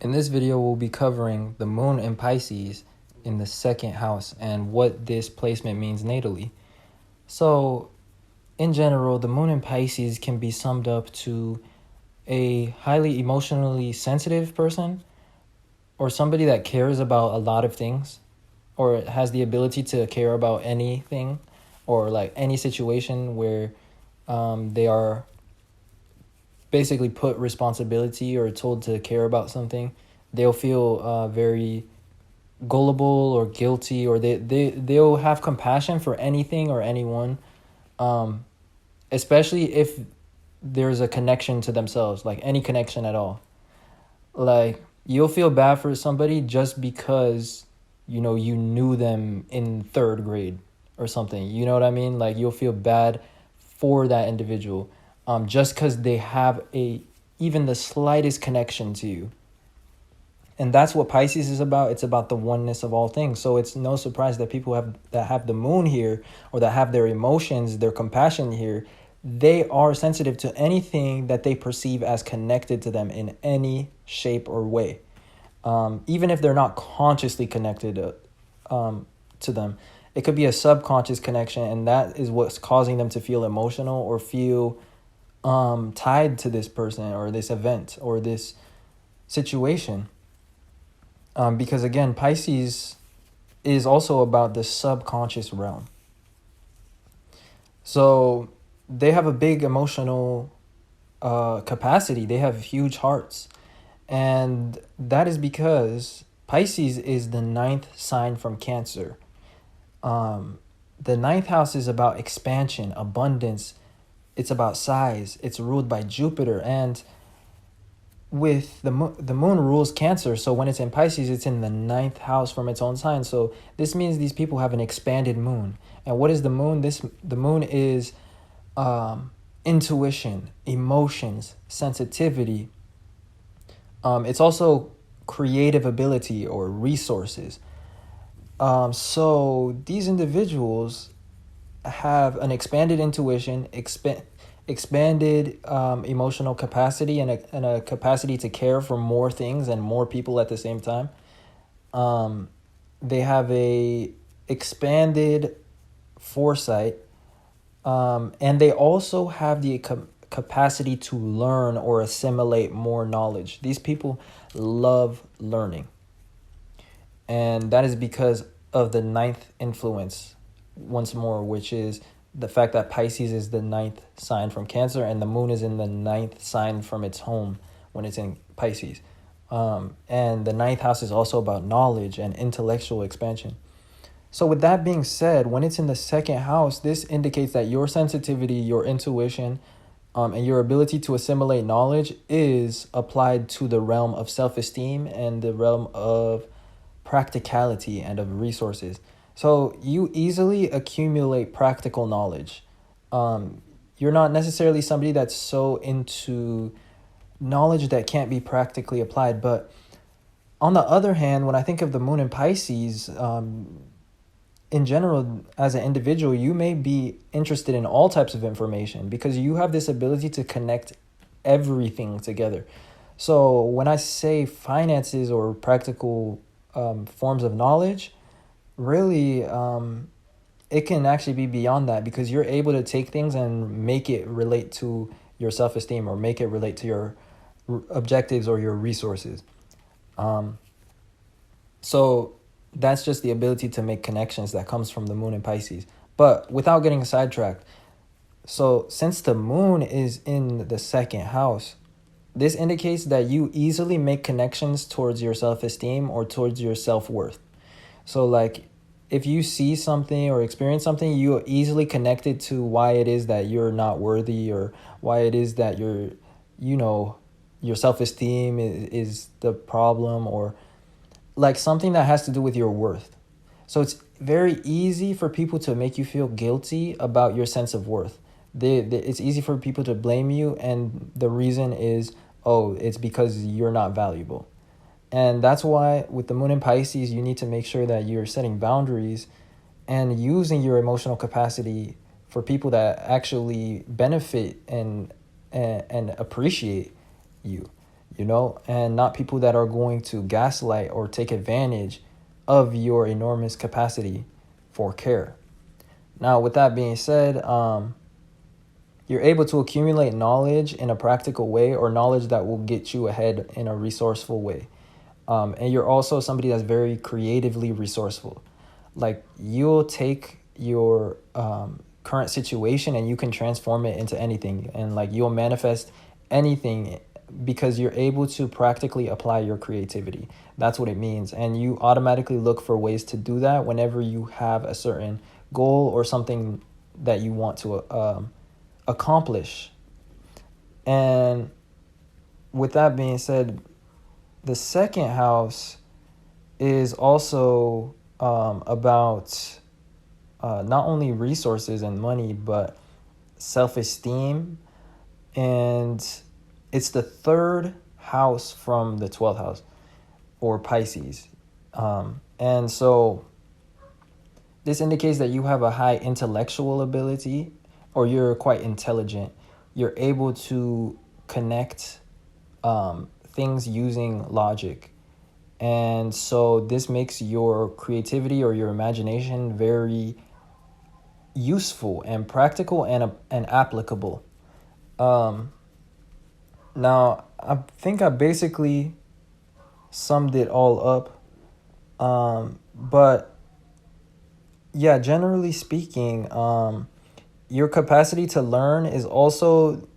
In this video, we'll be covering the moon in Pisces in the second house and what this placement means natally. So, in general, the moon in Pisces can be summed up to a highly emotionally sensitive person or somebody that cares about a lot of things or has the ability to care about anything or like any situation where they are basically put responsibility or told to care about something. They'll feel very gullible or guilty, or they'll have compassion for anything or anyone, especially if there's a connection to themselves, like any connection at all. Like, you'll feel bad for somebody just because you knew them in third grade or something. You know what I mean? Like, you'll feel bad for that individual just because they have even the slightest connection to you. And that's what Pisces is about. It's about the oneness of all things. So it's no surprise that people that have the moon here, or that have their emotions, their compassion here, they are sensitive to anything that they perceive as connected to them in any shape or way. Even if they're not consciously connected to them. It could be a subconscious connection, and that is what's causing them to feel emotional or feel tied to this person or this event or this situation. Because again, Pisces is also about the subconscious realm. So they have a big emotional capacity. They have huge hearts. And that is because Pisces is the ninth sign from Cancer. The ninth house is about expansion, abundance. It's about size. It's ruled by Jupiter. And with the moon rules Cancer, so when it's in Pisces, it's in the ninth house from its own sign. So this means these people have an expanded moon. And what is the moon? The moon is intuition, emotions, sensitivity. It's also creative ability or resources. So these individuals have an expanded intuition, expanded emotional capacity, and a capacity to care for more things and more people at the same time. They have a expanded foresight, and they also have the capacity to learn or assimilate more knowledge. These people love learning, and that is because of the ninth influence, once more, which is the fact that Pisces is the ninth sign from Cancer, and the moon is in the ninth sign from its home when it's in Pisces. And the ninth house is also about knowledge and intellectual expansion. So with that being said, when it's in the second house, this indicates that your sensitivity, your intuition, and your ability to assimilate knowledge is applied to the realm of self-esteem and the realm of practicality and of resources. So you easily accumulate practical knowledge. You're not necessarily somebody that's so into knowledge that can't be practically applied. But on the other hand, when I think of the moon in Pisces, in general, as an individual, you may be interested in all types of information because you have this ability to connect everything together. So when I say finances or practical forms of knowledge, really, it can actually be beyond that, because you're able to take things and make it relate to your self-esteem or make it relate to your objectives or your resources. So that's just the ability to make connections that comes from the moon in Pisces. But without getting sidetracked, so since the moon is in the second house, this indicates that you easily make connections towards your self-esteem or towards your self-worth. So like, if you see something or experience something, you easily connect it to why it is that you're not worthy, or why it is that your self-esteem is the problem, or like something that has to do with your worth. So it's very easy for people to make you feel guilty about your sense of worth. It's easy for people to blame you, and the reason is, it's because you're not valuable. And that's why with the moon in Pisces, you need to make sure that you're setting boundaries and using your emotional capacity for people that actually benefit and appreciate you. you know, and not people that are going to gaslight or take advantage of your enormous capacity for care. Now, with that being said, you're able to accumulate knowledge in a practical way, or knowledge that will get you ahead in a resourceful way. And you're also somebody that's very creatively resourceful. Like, you'll take your current situation and you can transform it into anything. And like, you'll manifest anything because you're able to practically apply your creativity. That's what it means. And you automatically look for ways to do that whenever you have a certain goal or something that you want to accomplish. And with that being said, the second house is also about not only resources and money, but self-esteem. And it's the third house from the 12th house, or Pisces. And so this indicates that you have a high intellectual ability, or you're quite intelligent. You're able to connect things using logic. And so this makes your creativity or your imagination very useful and practical and applicable. Now, I think I basically summed it all up. But yeah, generally speaking, your capacity to learn is also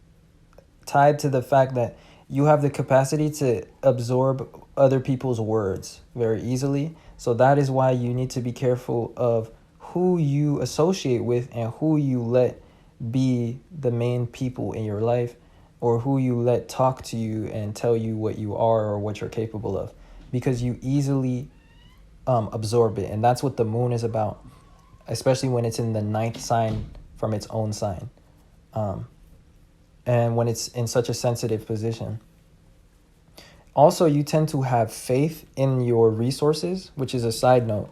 tied to the fact that you have the capacity to absorb other people's words very easily. So that is why you need to be careful of who you associate with and who you let be the main people in your life, or who you let talk to you and tell you what you are or what you're capable of, because you easily absorb it. And that's what the moon is about, especially when it's in the 9th sign from its own sign. And when it's in such a sensitive position. Also, you tend to have faith in your resources, which is a side note,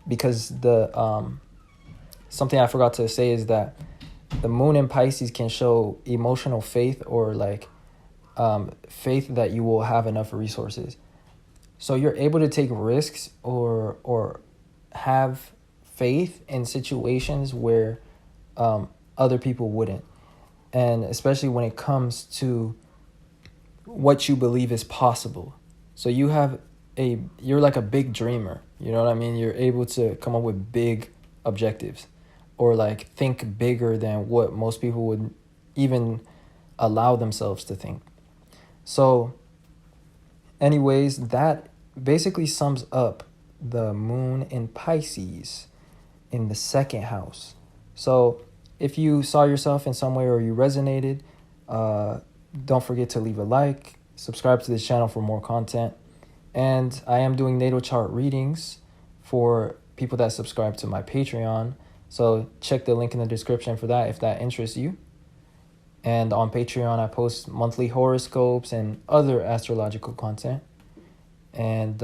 because the something I forgot to say is that the moon in Pisces can show emotional faith, or like faith that you will have enough resources. So you're able to take risks or have faith in situations where other people wouldn't. And especially when it comes to what you believe is possible. So you're like a big dreamer, you know what I mean? You're able to come up with big objectives, or like think bigger than what most people would even allow themselves to think. So anyways, that basically sums up the moon in Pisces in the 2nd house. So if you saw yourself in some way or you resonated, don't forget to leave a like, subscribe to this channel for more content. And I am doing natal chart readings for people that subscribe to my Patreon. So check the link in the description for that if that interests you. And on Patreon, I post monthly horoscopes and other astrological content. And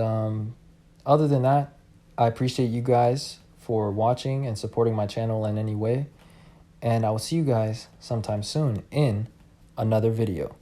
other than that, I appreciate you guys for watching and supporting my channel in any way. And I will see you guys sometime soon in another video.